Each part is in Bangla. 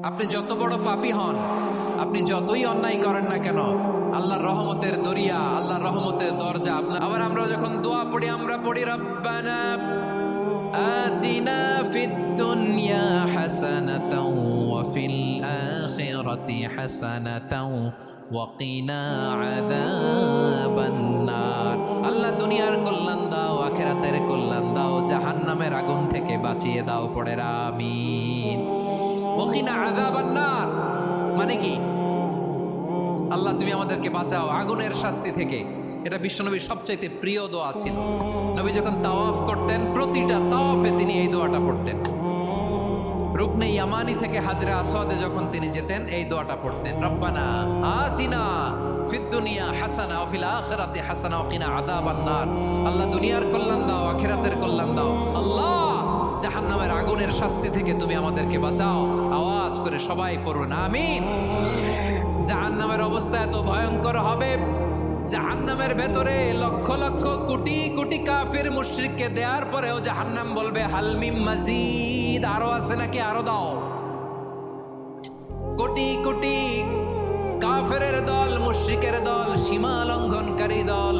আপনি যত বড় পাপী হন, আপনি যতই অন্যায় করেন না কেন, আল্লাহর রহমতের দরিয়া, আল্লাহর রহমতের দরজা আপনার। আবার আমরা যখন দোয়া পড়ি, আমরা পড়ি রব্বানা আতিনা ফিদ দুনিয়া হাসানাতাও ওয়া ফিল আখিরাতি হাসানাতাও ওয়া কিনা আযাবান নার। আল্লাহ দুনিয়ার কল্যাণ দাও, আখিরাতের কল্যাণ দাও, জাহান্নামের আগুন থেকে বাঁচিয়ে দাও। পড়ে আমিন। ওয়া কিনা আযাবান নার মানে কি? আল্লাহ তুমি আমাদেরকে বাঁচাও আগুনের শাস্তি থেকে। এটা বিশ্বনবীর সবচাইতে প্রিয় দোয়া ছিল। নবী যখন তাওয়াফ করতেন, প্রতিটা তাওয়াফে তিনি এই দোয়াটা পড়তেন। রুকনে ইয়ামানি থেকে হাজরে আসওয়াদে যখন তিনি যেতেন, এই দোয়াটা পড়তেন, রব্বানা আতিনা ফিদ দুনিয়া হাসানা ওয়া ফিল আখিরাতি হাসানা ওয়া কিনা আযাবান নার। আল্লাহ দুনিয়ার কল্যাণ দাও, আখিরাতের কল্যাণ দাও। আল্লাহ জাহান্নামের আগুনের শাস্তি থেকে তুমি আমাদেরকে বাঁচাও। আওয়াজ করে সবাই পড়ুন আমিন। জাহান্নামের অবস্থা এত ভয়ঙ্কর হবে, জাহান্নামের ভেতরে লক্ষ লক্ষ কোটি কোটি কাফির মুশরিককে দেওয়ার পরেও জাহান্নাম বলবে হাল মিম মাজিদ, আরো আছে নাকি, আরো দাও। কোটি কোটি কাফেরের দল, মুশরিকের দল, সীমা লঙ্ঘনকারী দল,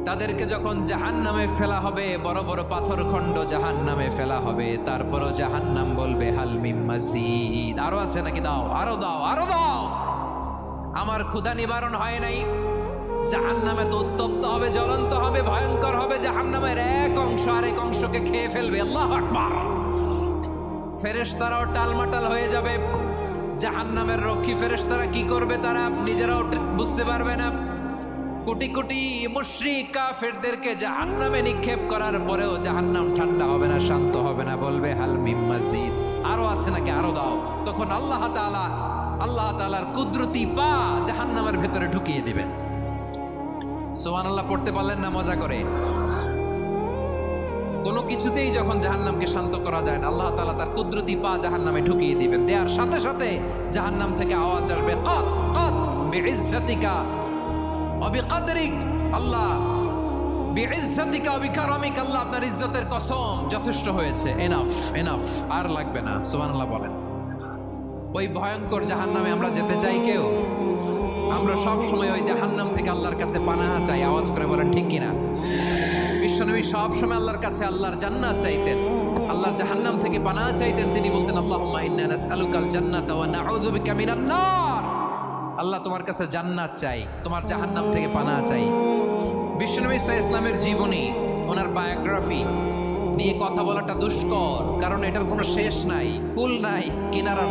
তাদেরকে যখন জাহান্নামে ফেলা হবে, বড় বড় পাথর খণ্ড জাহান্নামে ফেলা হবে, তারপরও জাহান্নাম বলবে হাল মিম মাজিদ, আরো আছে নাকি, দাও, আরো দাও, আরো দাও। আমার ক্ষুধা নিবারণ হয় নাই। জাহান্নামে তো উত্তপ্ত হবে, জ্বলন্ত হবে, ভয়ঙ্কর হবে। জাহান্নামের এক অংশ আরেক অংশকে খেয়ে ফেলবে। আল্লাহু আকবার। ফেরেশতারাও টালমাটাল হয়ে যাবে। জাহান্নামের রক্ষী ফেরেশতারা কি করবে তারা নিজেরাও বুঝতে পারবে না। কোটি কোটি মুশরিক কাফেরদেরকে জাহান্নামে নিক্ষেপ করার পরেও জাহান্নাম ঠান্ডা হবে না, শান্ত হবে না, বলবে হাল মিম মাজিদ, আরো আছে নাকি, আরো দাও। তখন আল্লাহ তাআলার কুদরতি পা জাহান্নামের ভেতরে ঢুকিয়ে দিবেন। সুবহানাল্লাহ পড়তে পারলেন না মজা করে? কোনো কিছুতেই যখন জাহান্নামকে শান্ত করা যায় না, আল্লাহ তাআলা তার কুদরতি পা জাহান্নামে ঢুকিয়ে দিবেন। দেওয়ার সাথে সাথে জাহান্নাম থেকে আওয়াজ আসবে, কাত কাত বিইজ্জাতিকা ওয়া বিকদরিক। আল্লাহ বিইজ্জাতিকা ওয়া বিকারামিক, আল্লাহ আপনার ইজ্জতের কসম, যথেষ্ট হয়েছে, এনাফ এনাফ, আর লাগবে না। সুবহানাল্লাহ বলেন। ওই ভয়ঙ্কর জাহান্নামে আমরা যেতে চাই কেউ? আমরা সব সময় ওই জাহান্নাম থেকে আল্লাহর কাছে পানাহা চাই। আওয়াজ করে বলেন ঠিক কিনা? বিশ্বনবী সব সময় আল্লাহর কাছে আল্লাহর জান্নাত চাইতেন, আল্লাহর জাহান্নাম থেকে পানাহা চাইতেন। তিনি বলতেন আল্লাহুম্মা ইন্না নাসআলুকাল জান্নাতা ওয়া নাউযু বিকা মিনান নার। আল্লাহ তোমার কাছে জান্নাত চাই, তোমার জাহান্নাম থেকে পানাহা চাই। বিশ্বনবী সাল্লাল্লাহু আলাইহি ইসলামের জীবনী, ওনার বায়োগ্রাফি নিয়ে কথা বলাটা দুষ্কর, কারণ এটার কোনো শেষ নাই, কুল নাই, কিনারা।